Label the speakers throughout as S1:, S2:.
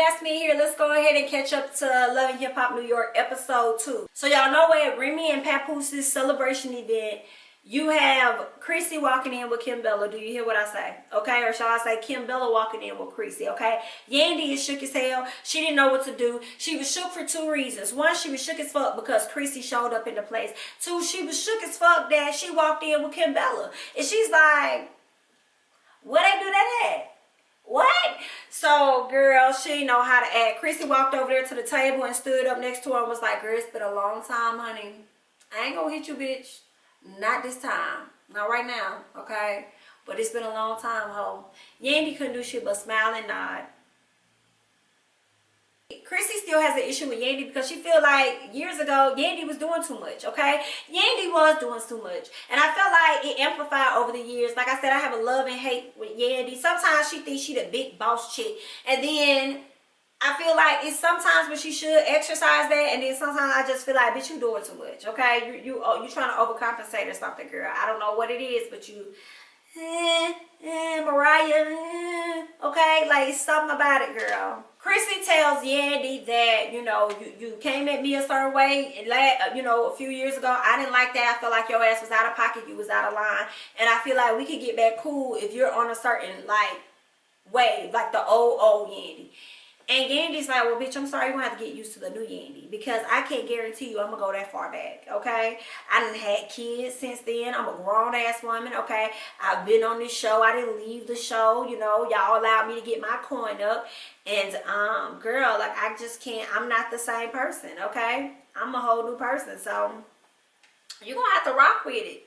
S1: that's me here. Let's go ahead and catch up to Love and Hip Hop New York episode 2. So y'all know at Remy and Papoose' celebration event, you have Chrissy walking in with Kim Bella. Do you hear what I say? Okay, or shall I say Kim Bella walking in with Chrissy? Okay, Yandy is shook as hell. She didn't know what to do. She was shook for 2 reasons. One, she was shook as fuck because Chrissy showed up in the place. 2, she was shook as fuck that she walked in with Kim Bella, and she's like, "Where they do that at? What?" So, girl, she didn't know how to act. Chrissy walked over there to the table and stood up next to her and was like, "Girl, it's been a long time, honey. I ain't gonna hit you, bitch. Not this time. Not right now, okay? But it's been a long time, ho." Yandy couldn't do shit but smile and nod. Chrissy still has an issue with Yandy because she feel like years ago Yandy was doing too much, okay? Yandy was doing too much. And I felt like it amplified over the years. Like I said, I have a love and hate with Yandy. Sometimes she thinks she the big boss chick. And then I feel like it's sometimes when she should exercise that, and then sometimes I just feel like, bitch, you doing too much, okay? You trying to overcompensate or something, girl. I don't know what it is, but you, Mariah, okay? Like, it's something about it, girl. Chrissy tells Yandy that, you came at me a certain way, and a few years ago. I didn't like that. I felt like your ass was out of pocket. You was out of line. And I feel like we could get back cool if you're on a certain, like, wave, like the old Yandy. And Yandy's like, "Well, bitch, I'm sorry, you're going to have to get used to the new Yandy because I can't guarantee you I'm going to go that far back, okay? I done had kids since then. I'm a grown-ass woman, okay? I've been on this show. I didn't leave the show, Y'all allowed me to get my coin up. And, girl, like, I just can't. I'm not the same person, okay? I'm a whole new person, so you're going to have to rock with it.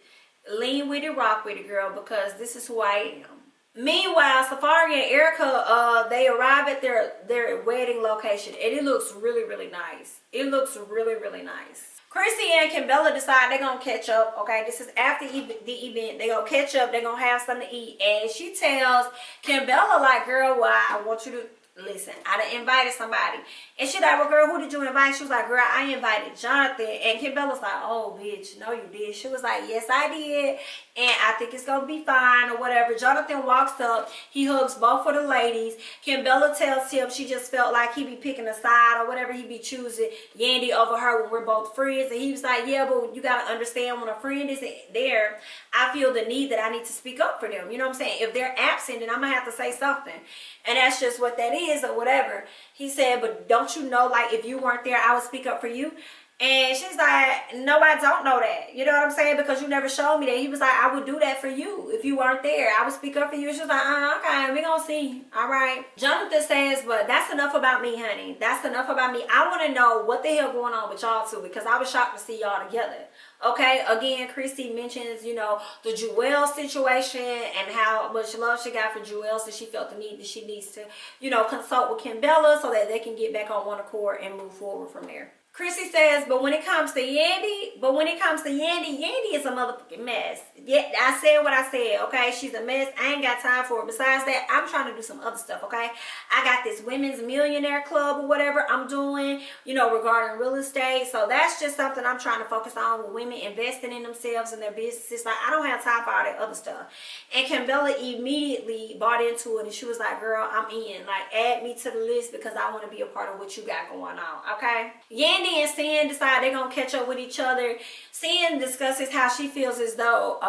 S1: Lean with it, rock with it, girl, because this is who I am." Meanwhile, Safari and Erica, they arrive at their wedding location, and it looks really, really nice. It looks really, really nice. Chrissy and Kimbella decide they're going to catch up, okay? This is after the event. They're going to catch up. They're going to have something to eat. And she tells Kimbella, like, "Girl, well, I want you to listen. I done invited somebody." And she like, "Well, girl, who did you invite?" She was like, "Girl, I invited Jonathan." And Kimbella's like, "Oh, bitch, no, you did." She was like, "Yes, I did. And I think it's going to be fine," or whatever. Jonathan walks up. He hugs both of the ladies. Kimbella tells him she just felt like he be picking a side or whatever. He be choosing Yandy over her when we're both friends. And he was like, "Yeah, but you got to understand when a friend isn't there, I feel the need that I need to speak up for them." You know what I'm saying? If they're absent, then I'm going to have to say something. And that's just what that is or whatever. He said, "But don't you know, like, if you weren't there, I would speak up for you?" And she's like, "No, I don't know that." You know what I'm saying? Because you never showed me that. He was like, "I would do that for you if you weren't there. I would speak up for you." She's like, "Okay, we gonna see. All right." Jonathan says, "But that's enough about me, honey. That's enough about me. I want to know what the hell going on with y'all two, because I was shocked to see y'all together." Okay, again, Chrissy mentions, the Jewel situation and how much love she got for Jewel, so she felt the need that she needs to, consult with Kimbella so that they can get back on one accord and move forward from there. Chrissy says, but when it comes to Yandy, Yandy is a motherfucking mess. Yeah, I said what I said, okay? She's a mess. I ain't got time for it. Besides that, I'm trying to do some other stuff, okay? I got this women's millionaire club or whatever I'm doing, regarding real estate. So that's just something I'm trying to focus on with women investing in themselves and their businesses. Like, I don't have time for all that other stuff. And Kimbella immediately bought into it, and she was like, "Girl, I'm in. Like, add me to the list because I want to be a part of what you got going on, okay?" Yandy and Sin decide they're going to catch up with each other. Sin discusses how she feels as though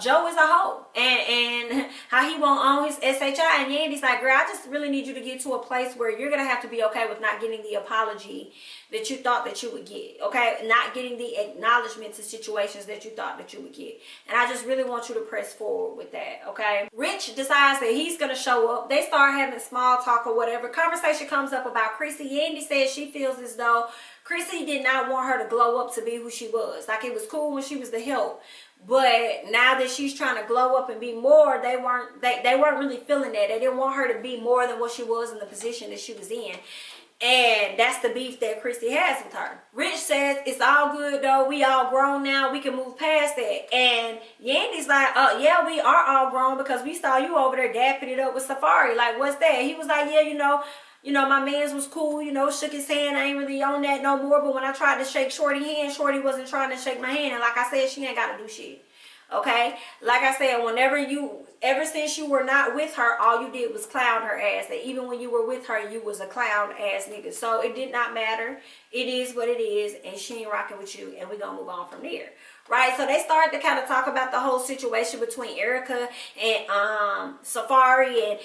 S1: Joe is a hoe and how he won't own his SHI. And Yandy's like, "Girl, I just really need you to get to a place where you're going to have to be okay with not getting the apology that you thought that you would get, okay? Not getting the acknowledgement to situations that you thought that you would get. And I just really want you to press forward with that, okay?" Rich decides that he's going to show up. They start having small talk or whatever. Conversation comes up about Chrissy. Yandy says she feels as though Chrissy did not want her to glow up to be who she was. Like, it was cool when she was the help, but now that she's trying to glow up and be more, they weren't really feeling that. They didn't want her to be more than what she was in the position that she was in. And that's the beef that Chrissy has with her. Rich says, "It's all good though. We all grown now. We can move past that." And Yandy's like, "Yeah, we are all grown because we saw you over there dapping it up with Safari. Like, what's that?" He was like, "Yeah, my mans was cool, shook his hand. I ain't really on that no more. But when I tried to shake Shorty's hand, Shorty wasn't trying to shake my hand. And like I said, she ain't got to do shit. Okay? Like I said, whenever you ever since you were not with her, all you did was clown her ass. And even when you were with her, you was a clown ass nigga. So it did not matter. It is what it is, and she ain't rocking with you, and we gonna move on from there. Right? So they started to kind of talk about the whole situation between Erica and Safari, and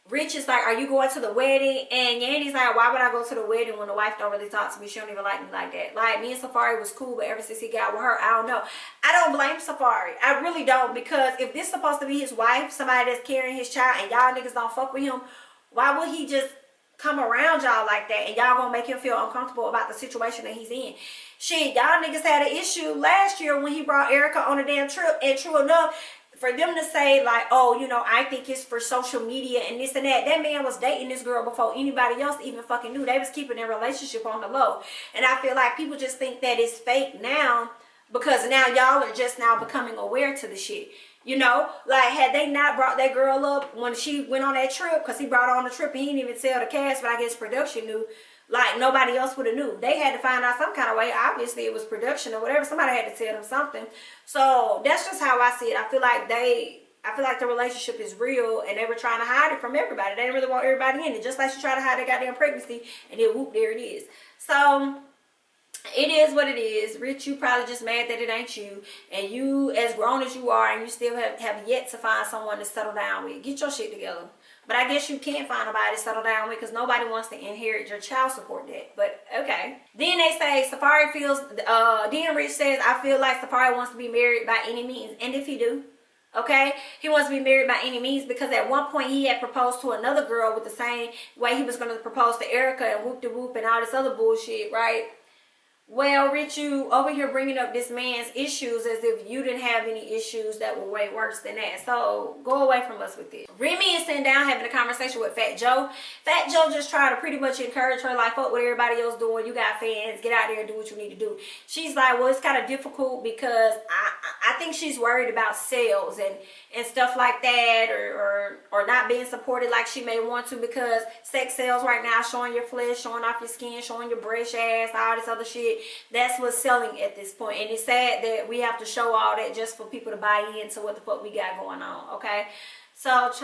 S1: Rich is like, are you going to the wedding? And Yandy's like, why would I go to the wedding when the wife don't really talk to me? She don't even like me like that. Like, me and Safari was cool, but ever since he got with her, I don't know. I don't blame Safari. I really don't, because if this is supposed to be his wife, somebody that's carrying his child, and y'all niggas don't fuck with him, why would he just come around y'all like that? And y'all gonna make him feel uncomfortable about the situation that he's in. Shit, y'all niggas had an issue last year when he brought Erica on a damn trip, and true enough, for them to say like, oh, you know, I think it's for social media and this and that. That man was dating this girl before anybody else even fucking knew. They was keeping their relationship on the low. And I feel like people just think that it's fake now, because now y'all are just now becoming aware to the shit. You know, like, had they not brought that girl up when she went on that trip, because he brought her on the trip and he didn't even tell the cast, but I guess production knew. Like, nobody else would have knew. They had to find out some kind of way. Obviously, it was production or whatever. Somebody had to tell them something. So that's just how I see it. I feel like the relationship is real, and they were trying to hide it from everybody. They didn't really want everybody in it. Just like she tried to hide their goddamn pregnancy, and then whoop, there it is. So it is what it is. Rich, you probably just mad that it ain't you, and you, as grown as you are, and you still have yet to find someone to settle down with. Get your shit together. But I guess you can't find nobody to settle down with, because nobody wants to inherit your child support debt. But okay. Then they say Safari feels, then Rich says, I feel like Safari wants to be married by any means. And if he do, okay, he wants to be married by any means, because at one point he had proposed to another girl with the same way he was going to propose to Erica, and whoop-de-whoop and all this other bullshit, right? Well, Rich, you over here bringing up this man's issues as if you didn't have any issues that were way worse than that. So go away from us with this. Remy is sitting down having a conversation with Fat Joe. Fat Joe just tried to pretty much encourage her, like, fuck what everybody else doing. You got fans. Get out there and do what you need to do. She's like, well, it's kind of difficult because I think she's worried about sales and stuff like that, or not being supported like she may want to, because sex sells right now, showing your flesh, showing off your skin, showing your breast, ass, all this other shit. That's what's selling at this point. And it's sad that we have to show all that just for people to buy into what the fuck we got going on, okay? So okay.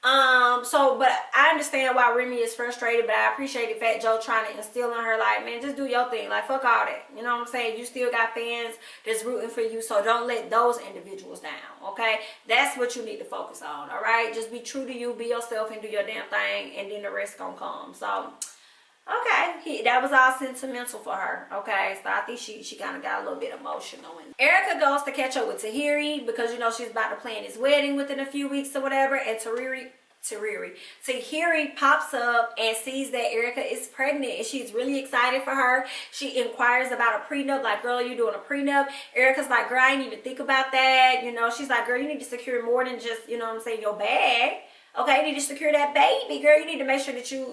S1: But I understand why Remy is frustrated, but I appreciated Fat Joe trying to instill in her, like, man, just do your thing. Like, fuck all that. You know what I'm saying? You still got fans that's rooting for you, so don't let those individuals down, okay? That's what you need to focus on, all right? Just be true to you, be yourself, and do your damn thing, and then the rest gonna come. So, okay, that was all sentimental for her, okay? So I think she kind of got a little bit emotional. And Erica goes to catch up with Tahiri, because, you know, she's about to plan his wedding within a few weeks or whatever, and Tahiri pops up and sees that Erica is pregnant, and she's really excited for her. She inquires about a prenup, like, girl, you doing a prenup? Erica's like, girl, I didn't even think about that. You know, she's like, girl, you need to secure more than just, you know what I'm saying, your bag. Okay, you need to secure that baby, girl. You need to make sure that you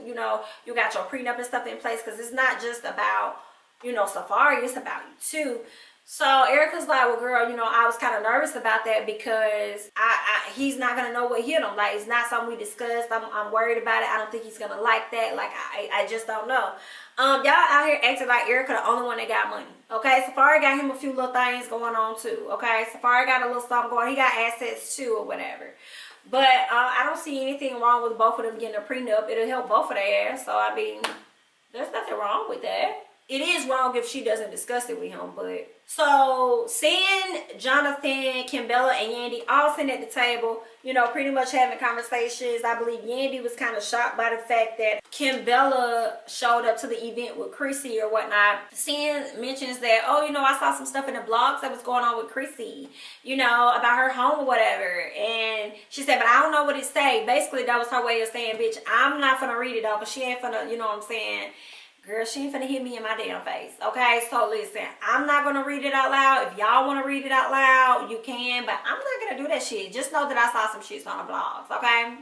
S1: got your prenup and stuff in place, because it's not just about, you know, Safari, it's about you too. So Erica's like, well, girl, you know, I was kind of nervous about that, because he's not going to know what hit him. Like, it's not something we discussed. I'm worried about it. I don't think he's going to like that. Like, I just don't know. Y'all out here acting like Erica the only one that got money. Okay, Safari got him a few little things going on too. Okay, Safari got a little something going. He got assets too or whatever. But I don't see anything wrong with both of them getting a prenup. It'll help both of their ass. So, I mean, there's nothing wrong with that. It is wrong if she doesn't discuss it with him, but... So, seeing Jonathan, Kimbella, and Yandy all sitting at the table, you know, pretty much having conversations. I believe Yandy was kind of shocked by the fact that Kimbella showed up to the event with Chrissy or whatnot. Seeing mentions that, oh, you know, I saw some stuff in the blogs that was going on with Chrissy, you know, about her home or whatever. And she said, but I don't know what it say. Basically, that was her way of saying, bitch, I'm not finna read it though, because she ain't finna, you know what I'm saying? Girl, she ain't finna hit me in my damn face, okay? So listen, I'm not gonna read it out loud. If y'all wanna read it out loud, you can, but I'm not gonna do that shit. Just know that I saw some shits on the blogs, okay?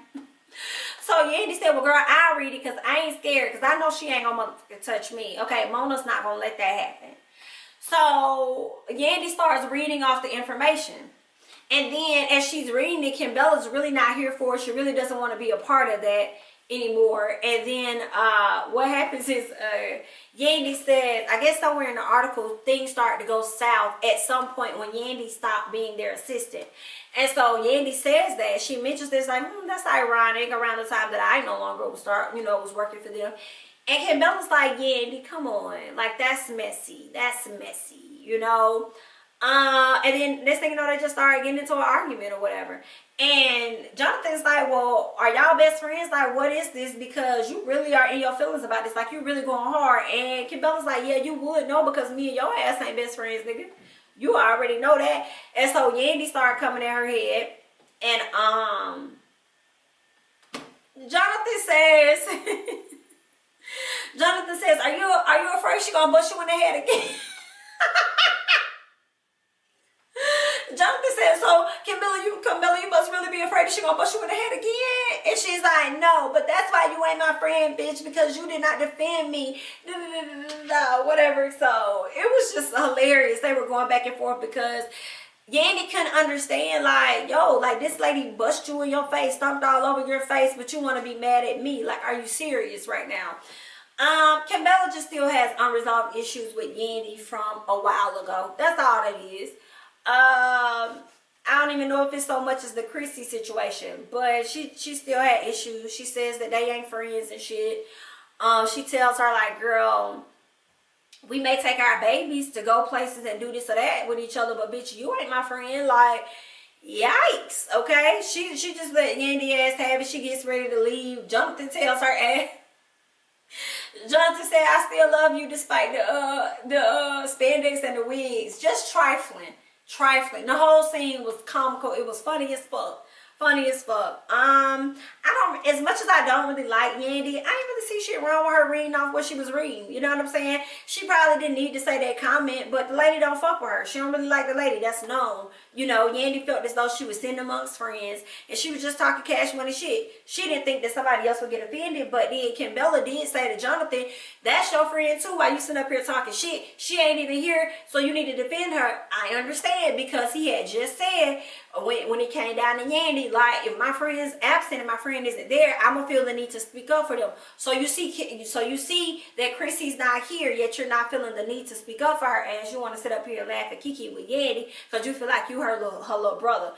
S1: So Yandy said, well, girl, I'll read it, because I ain't scared, because I know she ain't gonna touch me, okay? Mona's not gonna let that happen. So Yandy starts reading off the information. And then as she's reading it, Kimbella's really not here for it. She really doesn't want to be a part of that. anymore. And then what happens is Yandy says, I guess somewhere in the article, things started to go south at some point when Yandy stopped being their assistant. And so Yandy says that, she mentions this like, that's ironic, around the time that I no longer was working for them. And Cambella's like, Yandy, come on, like that's messy, you know. And then next thing you know, they just started getting into an argument or whatever. And Jonathan's like, well, are y'all best friends? Like, what is this? Because you really are in your feelings about this. Like, you really going hard. And Cambella's like, yeah, you would know because me and your ass ain't best friends, nigga. You already know that. And so Yandy started coming at her head. And Jonathan says, are you afraid she gonna bust you in the head again? Jonathan said, so Camilla, you must really be afraid that she gonna bust you in the head again. And she's like, no, but that's why you ain't my friend, bitch, because you did not defend me. Whatever. So it was just hilarious. They were going back and forth because Yandy couldn't understand, like, yo, like this lady bust you in your face, stomped all over your face, but you want to be mad at me. Like, are you serious right now? Cambella just still has unresolved issues with Yandy from a while ago. That's all that is. I don't even know if it's so much as the Chrissy situation, but she still had issues. She says that they ain't friends and shit. She tells her like, girl, we may take our babies to go places and do this or that with each other, but bitch, you ain't my friend. Like, yikes. Okay, she just let Yandy ass have it. She gets ready to leave. Jonathan tells her ass. Jonathan said, I still love you despite the spandex and the wigs. Just trifling. The whole scene was comical. It was funny as fuck. As much as I don't really like Yandy, I ain't really see shit wrong with her reading off what she was reading. You know what I'm saying? She probably didn't need to say that comment, but the lady don't fuck with her. She don't really like the lady. That's known. You know, Yandy felt as though she was sitting amongst friends and she was just talking cash money shit. She didn't think that somebody else would get offended, but then Cambella did say to Jonathan, that's your friend too. Why you sitting up here talking shit? She ain't even here, so you need to defend her. I understand, because he had just said when it came down to Yandy, like, if my friend is absent and my friend isn't there, I'm gonna feel the need to speak up for them. So you see that Chrissy's not here, yet you're not feeling the need to speak up for her, as you want to sit up here and laugh at Kiki with Yandy because you feel like you her little brother.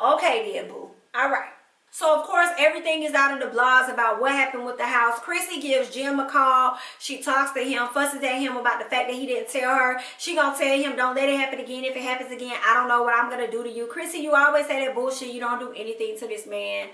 S1: Okay then, boo. All right. So, of course, everything is out in the blogs about what happened with the house. Chrissy gives Jim a call. She talks to him, fusses at him about the fact that he didn't tell her. She gonna tell him, don't let it happen again. If it happens again, I don't know what I'm gonna do to you. Chrissy, you always say that bullshit. You don't do anything to this man.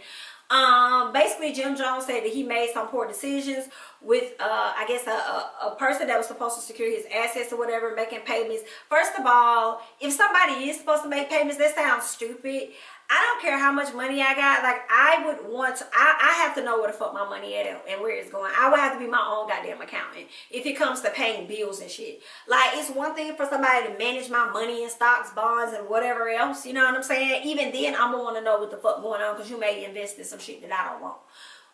S1: Basically, Jim Jones said that he made some poor decisions with, I guess, a person that was supposed to secure his assets or whatever, making payments. First of all, if somebody is supposed to make payments, that sounds stupid. I don't care how much money I got. Like, I would want to, I have to know where the fuck my money at and where it's going. I would have to be my own goddamn accountant if it comes to paying bills and shit. Like, it's one thing for somebody to manage my money in stocks, bonds, and whatever else. You know what I'm saying? Even then, I'm going to want to know what the fuck going on because you may invest in some shit that I don't want.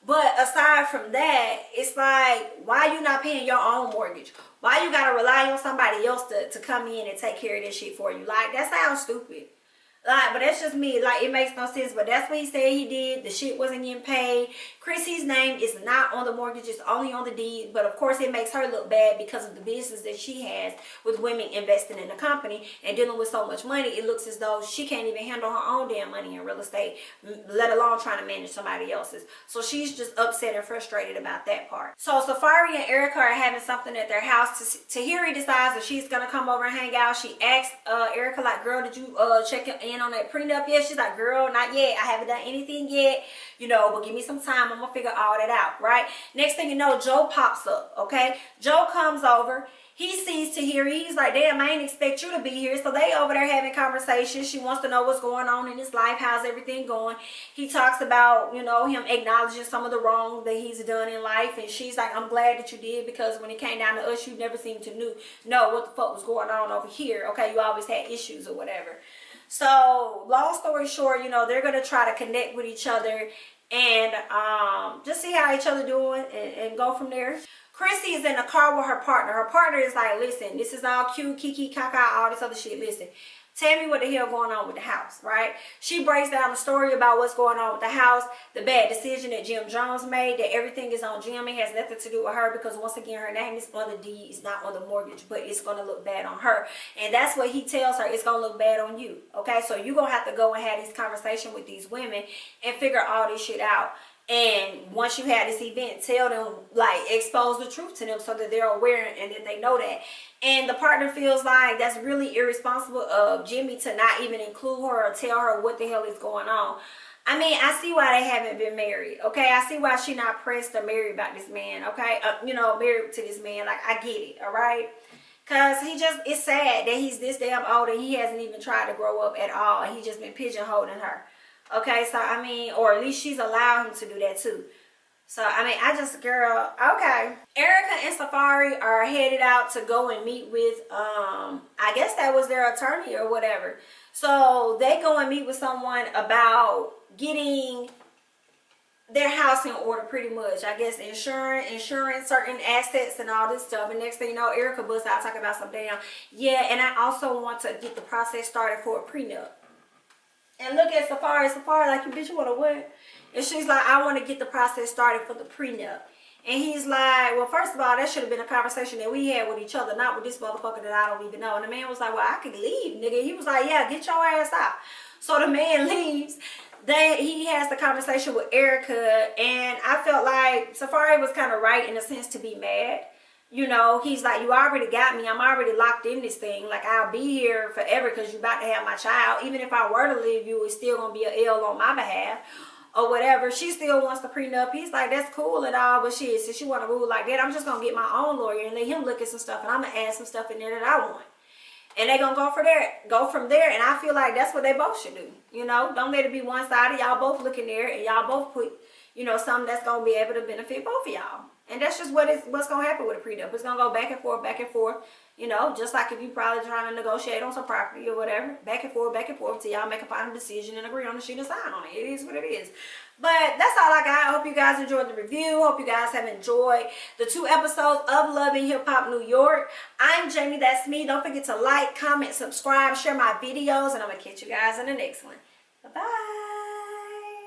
S1: But aside from that, it's like, why you not paying your own mortgage? Why you got to rely on somebody else to come in and take care of this shit for you? Like, that sounds stupid. Like, but that's just me. Like, it makes no sense. But that's what he said he did. The shit wasn't getting paid. Chrissy's name is not on the mortgage. It's only on the deed. But, of course, it makes her look bad because of the business that she has with women investing in the company and dealing with so much money. It looks as though she can't even handle her own damn money in real estate, let alone trying to manage somebody else's. So she's just upset and frustrated about that part. So Safari and Erica are having something at their house. Tahiri decides that she's going to come over and hang out. She asks Erica, like, girl, did you check in on that prenup yet? She's like, girl, not yet. I haven't done anything yet, you know, but give me some time. I'm gonna figure all that out, right? Next thing you know, Joe pops up. Okay, Joe comes over. He sees Tahiri. He's like, damn, I ain't expect you to be here. So they over there having conversations. She wants to know what's going on in his life. How's everything going? He talks about, you know, him acknowledging some of the wrong that he's done in life. And she's like, I'm glad that you did, because when it came down to us, you never seemed to know what the fuck was going on over here. Okay, you always had issues or whatever. So, long story short, you know, they're going to try to connect with each other and just see how each other doing and go from there. Chrissy is in the car with her partner. Her partner is like, listen, this is all cute, kiki, kaka, all this other shit. Listen, Tell me what the hell going on with the house, right? She breaks down the story about what's going on with the house, the bad decision that Jim Jones made, that everything is on Jim. It has nothing to do with her because, once again, her name is on the deed, it's not on the mortgage, but it's going to look bad on her. And that's what he tells her, it's going to look bad on you, okay? So you're going to have to go and have these conversations with these women and figure all this shit out. And once you have this event, tell them, like, expose the truth to them so that they're aware and that they know that. And the partner feels like that's really irresponsible of Jimmy to not even include her or tell her what the hell is going on. I mean, I see why they haven't been married, okay? I see why she not pressed or married about this man, okay? You know, married to this man. Like, I get it, all right? Because it's sad that he's this damn old and he hasn't even tried to grow up at all. And he just been pigeonholing her. Okay, so I mean, or at least she's allowed him to do that too. So, I mean, girl, okay. Erica and Safari are headed out to go and meet with, I guess that was their attorney or whatever. So, they go and meet with someone about getting their house in order pretty much. I guess insurance, certain assets and all this stuff. And next thing you know, Erica busts out talking about some damn, yeah, and I also want to get the process started for a prenup. And look at Safari, like, you bitch, you want to what? And she's like, I want to get the process started for the prenup. And he's like, well, first of all, that should have been a conversation that we had with each other, not with this motherfucker that I don't even know. And the man was like, well, I could leave, nigga. He was like, yeah, get your ass out. So the man leaves. Then he has the conversation with Erica. And I felt like Safari was kind of right in a sense to be mad. You know, he's like, you already got me. I'm already locked in this thing. Like, I'll be here forever because you're about to have my child. Even if I were to leave you, it's still going to be an L on my behalf or whatever. She still wants the prenup. He's like, that's cool and all, but shit, since you want to rule like that, I'm just going to get my own lawyer and let him look at some stuff. And I'm going to add some stuff in there that I want. And they're going to go from there. And I feel like that's what they both should do. You know, don't let it be one-sided. Y'all both look in there and y'all both put, you know, something that's going to be able to benefit both of y'all. And that's just what's going to happen with a prenup. It's going to go back and forth, you know, just like if you probably trying to negotiate on some property or whatever, back and forth till y'all make a final decision and agree on the sheet and sign on it. It is what it is. But that's all I got. I hope you guys enjoyed the review. Hope you guys have enjoyed the 2 episodes of Love and Hip Hop New York. I'm Jamie, that's me. Don't forget to like, comment, subscribe, share my videos, and I'm going to catch you guys in the next one. Bye-bye.